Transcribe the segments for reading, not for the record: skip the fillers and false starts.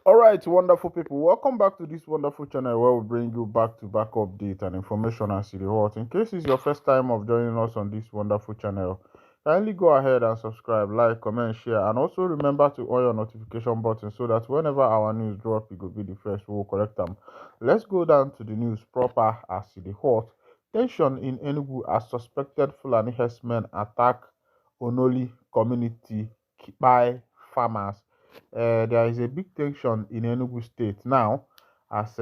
All right, wonderful people. Welcome back to this wonderful channel where we bring you back-to-back update and information as to the hot. In case it's your first time of joining us on this wonderful channel, kindly go ahead and subscribe, like, comment, share, and also remember to on your notification button so that whenever our news drop, you will be the first. We will correct them. Let's go down to the news proper as to the hot. Tension in Enugu as suspected Fulani herdsmen attack Onoli community by farmers. There is a big tension in Enugu State now as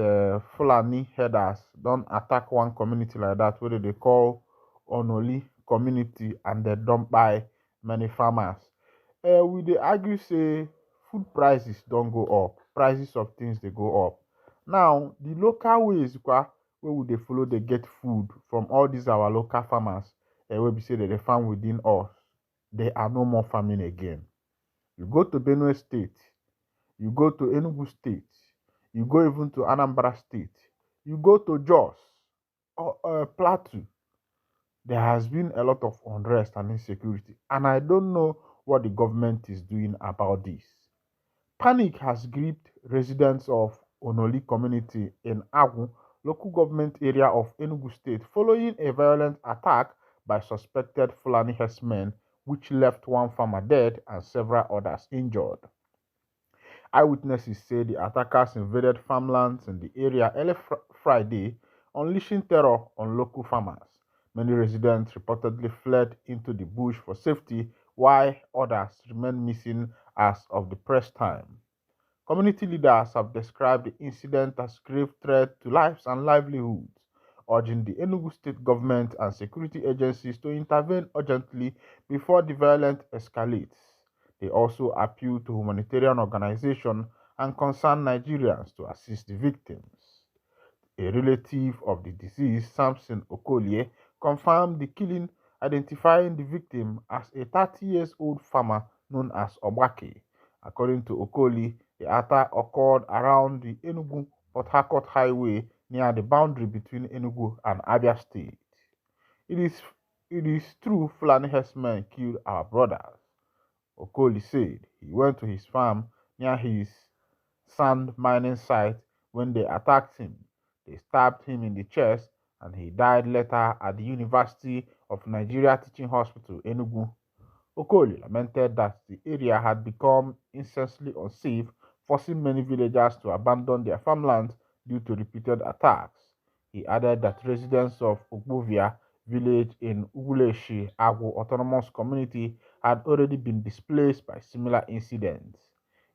Fulani headers don't attack one community like that, where they call Onoli community, and they don't buy many farmers. We they argue say food prices don't go up, prices of things they go up. Now the local ways where would they follow they get food from all these our local farmers, where we say that they farm within us, they are no more farming again. You go to Benue State, you go to Enugu State, you go even to Anambra State, you go to Jos or Plateau. There has been a lot of unrest and insecurity, and I don't know what the government is doing about this. Panic has gripped residents of Onoli community in Agu, local government area of Enugu State, following a violent attack by suspected Fulani herdsmen, which left one farmer dead and several others injured. Eyewitnesses say the attackers invaded farmlands in the area early Friday, unleashing terror on local farmers. Many residents reportedly fled into the bush for safety, while others remain missing as of the press time. Community leaders have described the incident as grave threat to lives and livelihoods, urging the Enugu state government and security agencies to intervene urgently before the violence escalates. They also appeal to humanitarian organizations and concerned Nigerians to assist the victims. A relative of the deceased, Samson Okolie, confirmed the killing, identifying the victim as a 30-year-old farmer known as Obake. According to Okolie, the attack occurred around the Enugu-Port Harcourt Highway near the boundary between Enugu and Abia State. It is, it is true Fulani herdsmen killed our brothers, Okoli said. He went to his farm near his sand mining site when they attacked him. They stabbed him in the chest and he died later at the University of Nigeria Teaching Hospital, Enugu. Okoli lamented that the area had become incessantly unsafe, forcing many villagers to abandon their farmlands due to repeated attacks. He added that residents of Ogbovia village in Uguleshi Agwo Autonomous Community had already been displaced by similar incidents.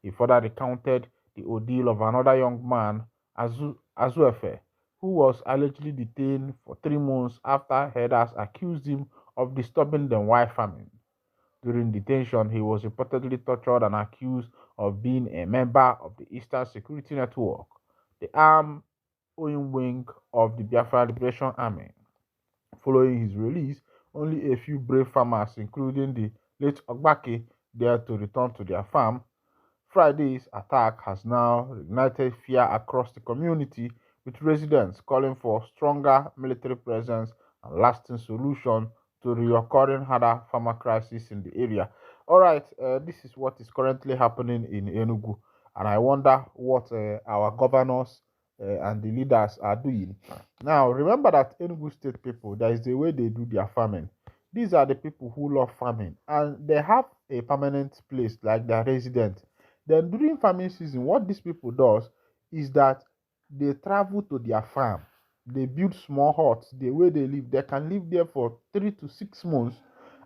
He further recounted the ordeal of another young man, Azuefe, who was allegedly detained for 3 months after herders accused him of disturbing them while farming. During detention, he was reportedly tortured and accused of being a member of the Eastern Security Network, the armed wing of the Biafra Liberation Army. Following his release, only a few brave farmers, including the late Ogbake, dared to return to their farm. Friday's attack has now ignited fear across the community, with residents calling for stronger military presence and lasting solution to reoccurring harder farmer crisis in the area. All right, this is what is currently happening in Enugu, and I wonder what our governors and the leaders are doing. Now, remember that Enugu State people, there is the way they do their farming. These are the people who love farming, and they have a permanent place like their residence. Then during farming season, what these people does is that they travel to their farm. They build small huts. The way they live, they can live there for 3 to 6 months,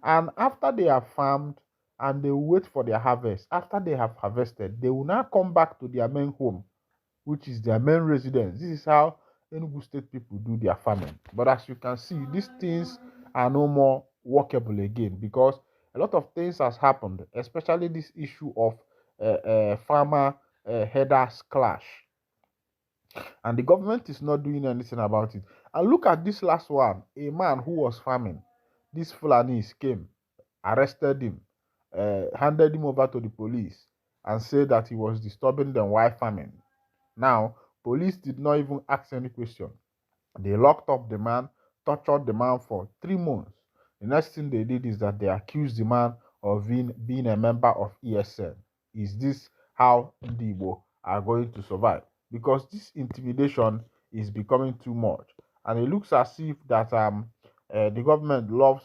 and after they have farmed and they wait for their harvest. After they have harvested, they will now come back to their main home, which is their main residence. This is how Enugu State people do their farming. But as you can see, these things are no more workable again because a lot of things has happened, especially this issue of farmer headers clash, and the government is not doing anything about it. And look at this last one: a man who was farming, these Fulanis came, arrested him, handed him over to the police, and said that he was disturbing them while farming. Now, police did not even ask any question. They locked up the man, tortured the man for 3 months. The next thing they did is that they accused the man of being a member of ESN. Is this how Ndibo are going to survive, because this intimidation is becoming too much, and it looks as if that the government loves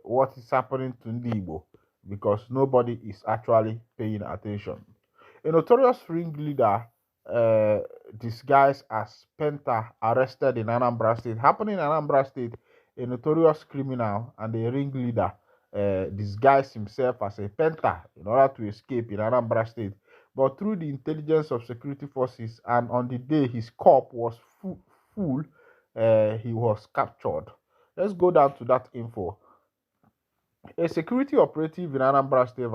what is happening to Igbo, because nobody is actually paying attention. A notorious ringleader uh, disguised as Penta arrested in Anambra State. Happening in Anambra State, a notorious criminal and a ringleader disguised himself as a Penta in order to escape in Anambra State. But through the intelligence of security forces, and on the day his corp was full, he was captured. Let's go down to that info. A security operative in Anambra State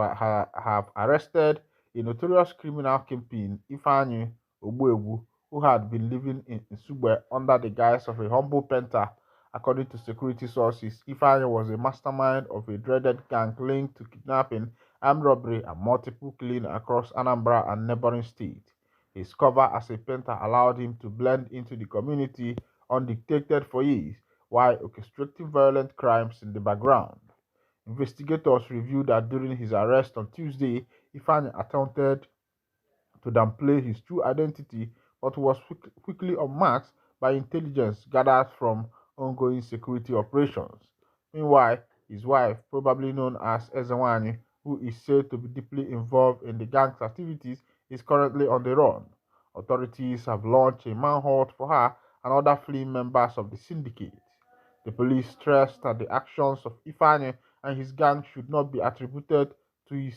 have arrested a notorious criminal kingpin, Ifeanyi Ogbuegwu, who had been living in Nsugbe under the guise of a humble penta. According to security sources, Ifeanyi was a mastermind of a dreaded gang linked to kidnapping, armed robbery, and multiple killings across Anambra and neighboring states. His cover as a penta allowed him to blend into the community undetected for years, while orchestrating violent crimes in the background. Investigators revealed that during his arrest on Tuesday, Ifeanyi attempted to downplay his true identity, but was quickly unmasked by intelligence gathered from ongoing security operations. Meanwhile, his wife, probably known as Ezewani, who is said to be deeply involved in the gang's activities, is currently on the run. Authorities have launched a manhunt for her and other fleeing members of the syndicate. The police stressed that the actions of Ifeanyi and his gang should not be attributed to his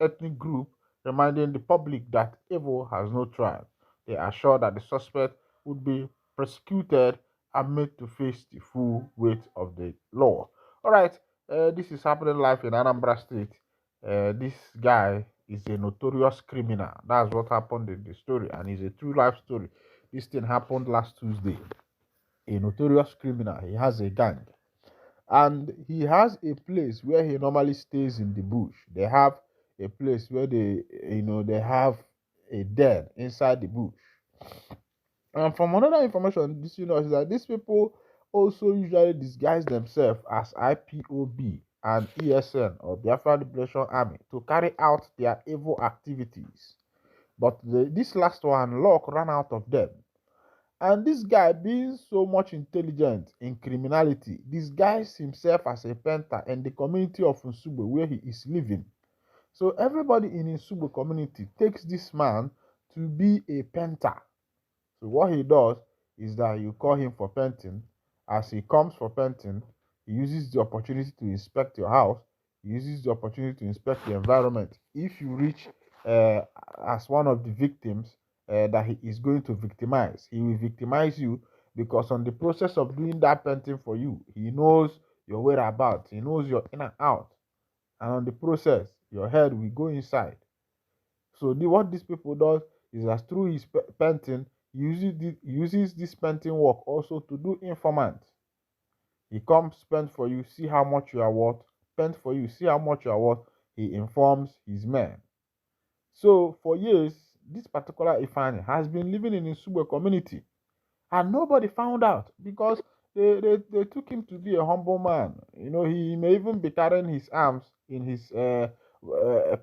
ethnic group, reminding the public that evil has no tribe. They assured that the suspect would be prosecuted and made to face the full weight of the law. All right, this is happening live in Anambra State. This guy is a notorious criminal. That's what happened in the story, and it's a true life story. This thing happened last Tuesday. A notorious criminal. He has a gang, and he has a place where he normally stays in the bush. They have a place where they have a den inside the bush. And from another information, this is that these people also usually disguise themselves as IPOB and ESN, or Biafra Liberation Army, to carry out their evil activities. But this last one, luck ran out of them. And this guy, being so much intelligent in criminality, disguised himself as a penta in the community of Nsugbe where he is living. So everybody in Nsugbe community takes this man to be a penta. So what he does is that you call him for painting. As he comes for painting, he uses the opportunity to inspect your house. He uses the opportunity to inspect the environment. If you reach uh, as one of the victims that he is going to victimize, he will victimize you, because on the process of doing that painting for you, he knows your whereabouts, he knows your in and out, and on the process, your head will go inside. So what these people does is that through his painting, uses this painting work also to do informant. He comes, paint for you, see how much you are worth, paint for you, see how much you are worth. He informs his men. So for years, this particular Ifani has been living in Nsugbe community, and nobody found out, because they took him to be a humble man. He may even be carrying his arms in his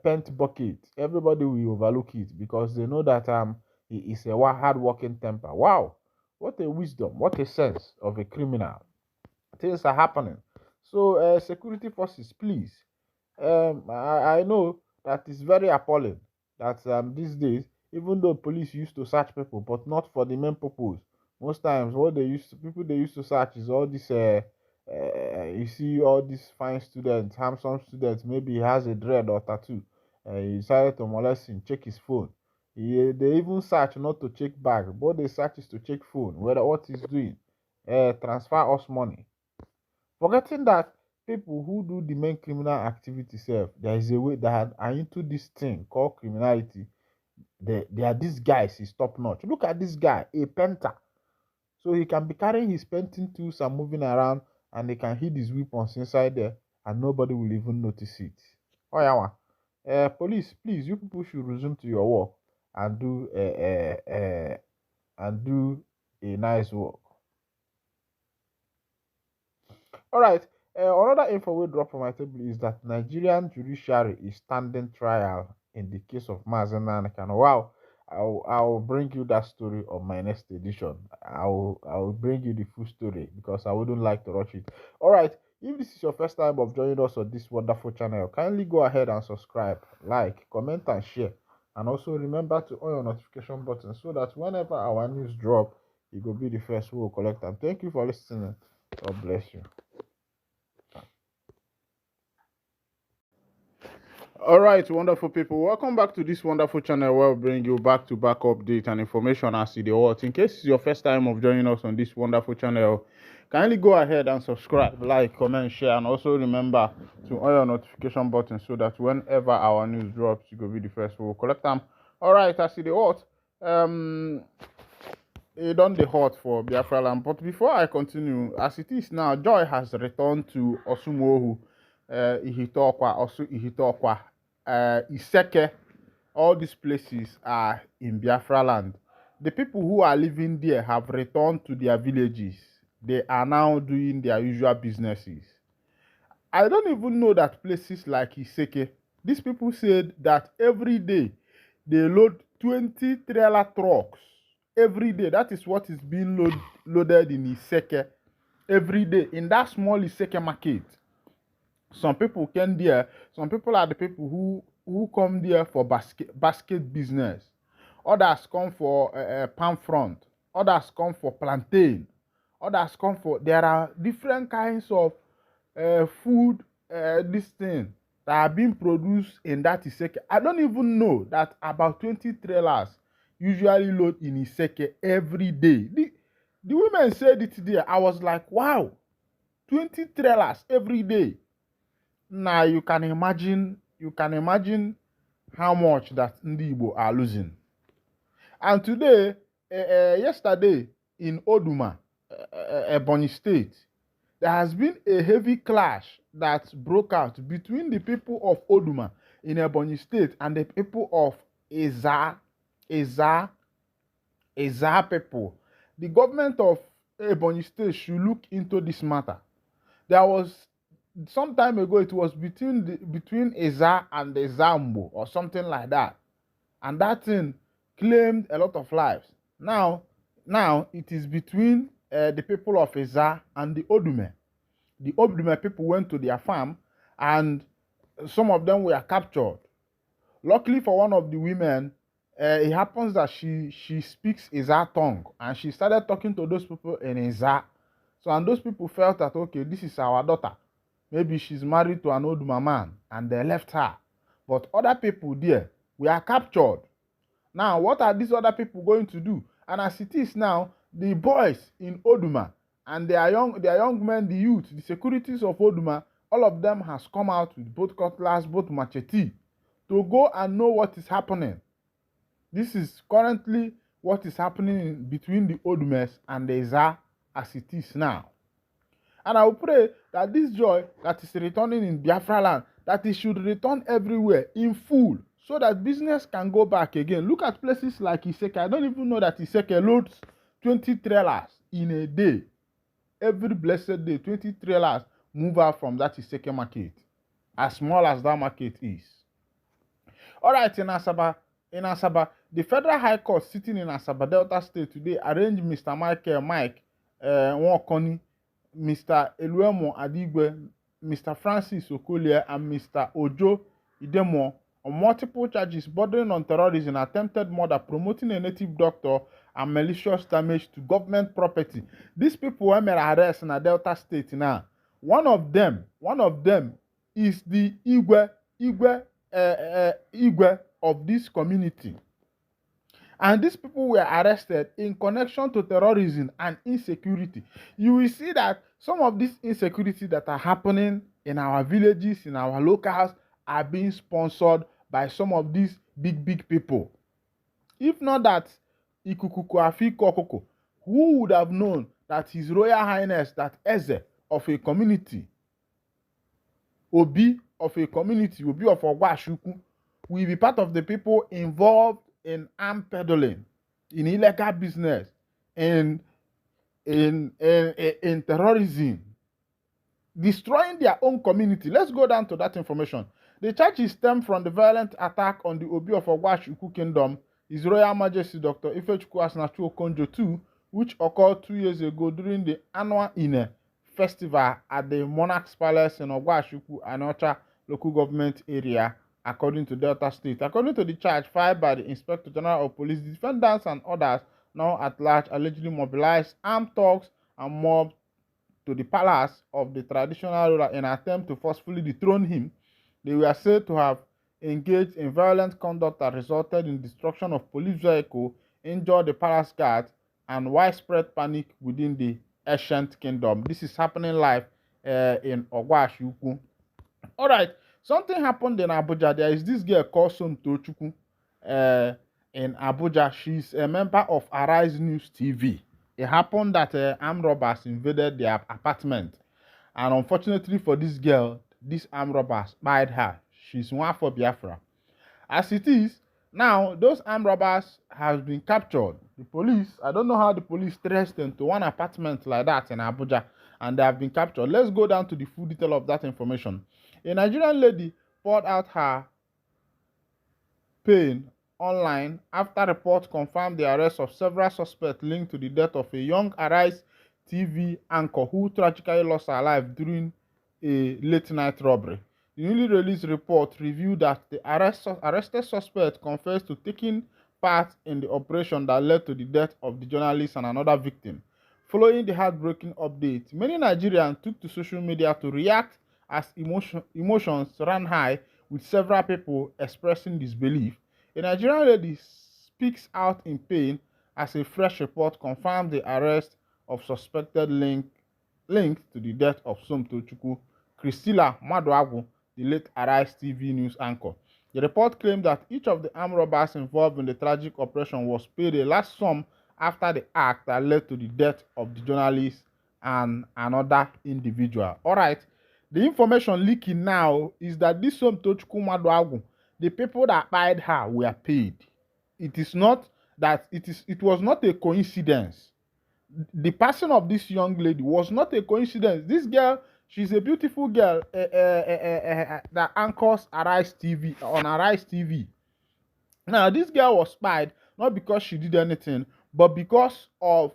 paint bucket. Everybody will overlook it, because they know that he is a hard-working temper. Wow, what a wisdom, what a sense of a criminal. Things are happening. So security forces, please. I know that it's very appalling that these days, even though police used to search people, but not for the main purpose. Most times, what people they used to search is all this. You see all these fine students, handsome students. Maybe he has a dread or tattoo. He decided to molest him. Check his phone. They even search not to check bag, but they search is to check phone. Whether what he's doing, transfer us money. Forgetting that people who do the main criminal activity self, there is a way that are into this thing called criminality. They are these guys is top notch. Look at this guy, a painter. So he can be carrying his painting tools and moving around, and they can hid his weapons inside there, and nobody will even notice it. Oh yeah, police, please, you people should resume to your work and do a nice work. All right. Another info we drop on my table is that Nigerian judiciary is standing trial in the case of Mazen and wow, I'll bring you that story on my next edition. I'll bring you the full story because I wouldn't like to rush it. All right. If this is your first time of joining us on this wonderful channel, kindly go ahead and subscribe, like, comment, and share. And also remember to on your notification button so that whenever our news drop, you will be the first who will collect them. Thank you for listening. God bless you. All right, wonderful people. Welcome back to this wonderful channel where we bring you back-to-back update and information as to the world. In case it's your first time of joining us on this wonderful channel, kindly go ahead and subscribe, like, comment, share, and also remember to on your notification button so that whenever our news drops, you will be the first who will collect them. All right, as to the world, it done the hot for Biafra land. But before I continue, as it is now, Joy has returned to Osumohu, Ihitokwa, Osu Ihitokwa, Iseke. All these places are in Biafra land. The people who are living there have returned to their villages. They are now doing their usual businesses. I don't even know that places like Iseke, these people said that every day they load 20 trailer trucks. Every day. That is what is being loaded in Iseke every day in that small Iseke market. Some people came there. Some people are the people who come there for basket business. Others come for palm front. Others come for plantain. Others come for. There are different kinds of food. This thing that are being produced in that Iseke. I don't even know that about 20 trailers usually load in Iseke every day. The women said it there. I was like, wow, 20 trailers every day. Now you can imagine how much that Ndi Igbo are losing. And today, yesterday in Oduma, Ebonyi State, there has been a heavy clash that broke out between the people of Oduma in Ebonyi State and the people of Eza people. The government of Ebonyi State should look into this matter. There was some time ago, it was between Eza and the Zambo or something like that, and that thing claimed a lot of lives. Now it is between the people of Eza and the Odume. The Odume people went to their farm, and some of them were captured. Luckily for one of the women, it happens that she speaks Eza tongue, and she started talking to those people in Eza. So, and those people felt that, okay, this is our daughter. Maybe she's married to an Oduma man, and they left her. But other people there were captured. Now, what are these other people going to do? And as it is now, the boys in Oduma and their young men, the youth, the securities of Oduma, all of them has come out with both cutlass, both machete, to go and know what is happening. This is currently what is happening between the Odumes and the Eza as it is now. And I will pray that this joy that is returning in Biafra land, that it should return everywhere in full, so that business can go back again. Look at places like Iseke. I don't even know that Iseke loads 20 trailers in a day. Every blessed day, 20 trailers move out from that Iseke market, as small as that market is. All right, in Asaba, the Federal High Court sitting in Asaba Delta State today arranged Mr. Mike Nwokoni, Mr. Eluemo Adigwe, Mr. Francis Okolie, and Mr. Ojo Idemo on multiple charges bordering on terrorism, attempted murder, promoting a native doctor, and malicious damage to government property. These people were arrested in a Delta State now. One of them is the Igwe of this community. And these people were arrested in connection to terrorism and insecurity. You will see that some of these insecurity that are happening in our villages, in our locals, are being sponsored by some of these big people. If not that, Ikukuku Afiko Koko, who would have known that His Royal Highness, that Eze of a community, Obi of a community, Obi of Ogwashuku, will be part of the people involved in arm peddling, in illegal business, in terrorism, destroying their own community. Let's go down to that information. The charges stem from the violent attack on the Obi of Ogwashukwu Kingdom, His Royal Majesty Dr. Ifechukwu Asinachi Okonjo II, which occurred 2 years ago during the annual Ine festival at the Monarch's Palace in Ogwashukwu, Anocha local government area, according to Delta State. According to the charge filed by the Inspector General of Police, the defendants and others now at large allegedly mobilized armed thugs and mobbed to the palace of the traditional ruler in an attempt to forcefully dethrone him. They were said to have engaged in violent conduct that resulted in destruction of police vehicle, injured the palace guards, and widespread panic within the ancient kingdom. This is happening live in Ogwashukwu. All right, something happened in Abuja. There is this girl called Somtochukwu in Abuja. She's a member of Arise News TV. It happened that armed robbers invaded their apartment, and unfortunately for this girl, these armed robbers spied her. She's one for Biafra. As it is, now those armed robbers have been captured. The police, I don't know how the police traced them to one apartment like that in Abuja, and they have been captured. Let's go down to the full detail of that information. A Nigerian lady poured out her pain online after reports confirmed the arrest of several suspects linked to the death of a young Arise TV anchor who tragically lost her life during a late-night robbery. The newly released report revealed that the arrested suspect confessed to taking part in the operation that led to the death of the journalist and another victim. Following the heartbreaking update, many Nigerians took to social media to react as emotions ran high, with several people expressing disbelief. A Nigerian lady speaks out in pain as a fresh report confirmed the arrest of suspected linked to the death of Somtochukwu, Christilla Maduagwu, the late Arise TV news anchor. The report claimed that each of the armed robbers involved in the tragic operation was paid a large sum after the act that led to the death of the journalist and another individual. All right, the information leaking now is that this Somtochukwu Maduagwu, the people that hired her were paid. It is not that it was not a coincidence. The passing of this young lady was not a coincidence. This girl, she's a beautiful girl that anchors Arise TV on Arise TV. Now, this girl was spied not because she did anything, but because of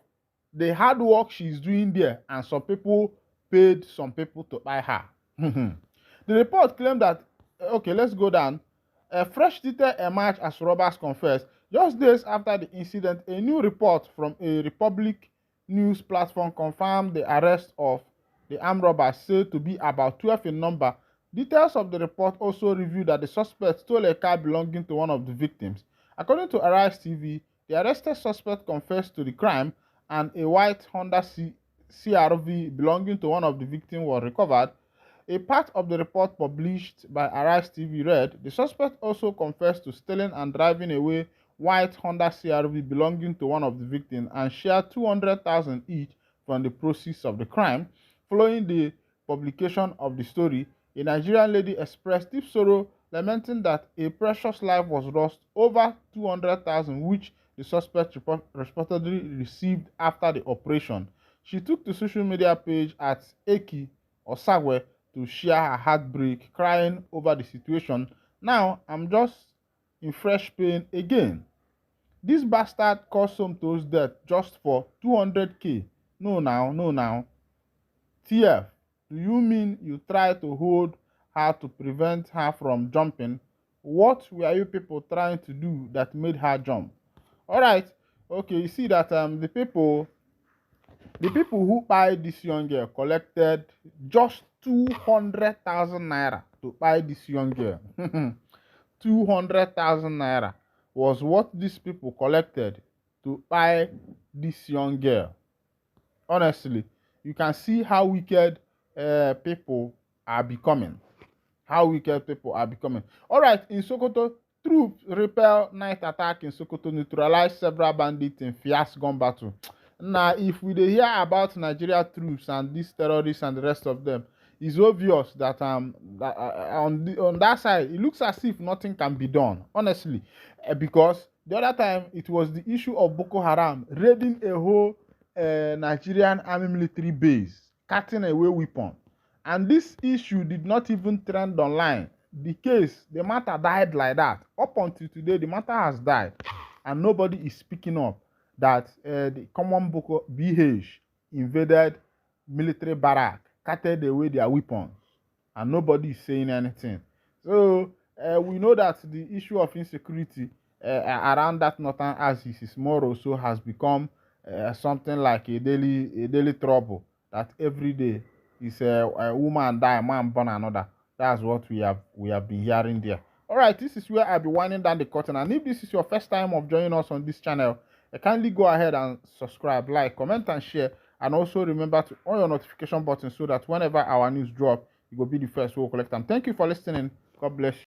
the hard work she's doing there, and some people paid some people to buy her. The report claimed that, okay, let's go down. A fresh detail emerged as robbers confessed. Just days after the incident, a new report from a Republic news platform confirmed the arrest of the armed robbers, said to be about 12 in number. Details of the report also revealed that the suspect stole a car belonging to one of the victims. According to Arise TV, the arrested suspect confessed to the crime, and a white Honda CRV belonging to one of the victims was recovered. A part of the report published by Arise TV read, the suspect also confessed to stealing and driving away white Honda CRV belonging to one of the victims and shared 200,000 each from the proceeds of the crime. Following the publication of the story, a Nigerian lady expressed deep sorrow, lamenting that a precious life was lost, over 200,000, which the suspect reportedly received after the operation. She took to social media page at Eki Osagwe to share her heartbreak, crying over the situation. Now, I'm just in fresh pain again. This bastard caused Somto's death just for 200k. No now. TF, do you mean you try to hold her to prevent her from jumping? What were you people trying to do that made her jump? All right, okay, you see that the people who buy this young girl collected just 200,000 naira to buy this young girl. 200,000 naira was what these people collected to buy this young girl. Honestly, you can see how wicked people are becoming. All right, in Sokoto, troops repel night attack in Sokoto, neutralize several bandits in fierce gun battle. Now, if we hear about Nigeria troops and these terrorists and the rest of them, it's obvious that on that side, it looks as if nothing can be done, honestly, because the other time it was the issue of Boko Haram raiding a whole Nigerian army military base, cutting away weapons, and this issue did not even trend online. the case, the matter died like that. Up until today, the matter has died, and nobody is speaking up that the common Boko BH invaded military barrack, carted away their weapons, and nobody is saying anything. So we know that the issue of insecurity around that northern axis is more or so has become something like a daily trouble that every day is a woman die, man born another. That's what we have been hearing there. All right, this is where I'll be winding down the curtain. And if this is your first time of joining us on this channel, kindly go ahead and subscribe, like, comment, and share. And also remember to on your notification button so that whenever our news drop, you will be the first to collect them. Thank you for listening. God bless you.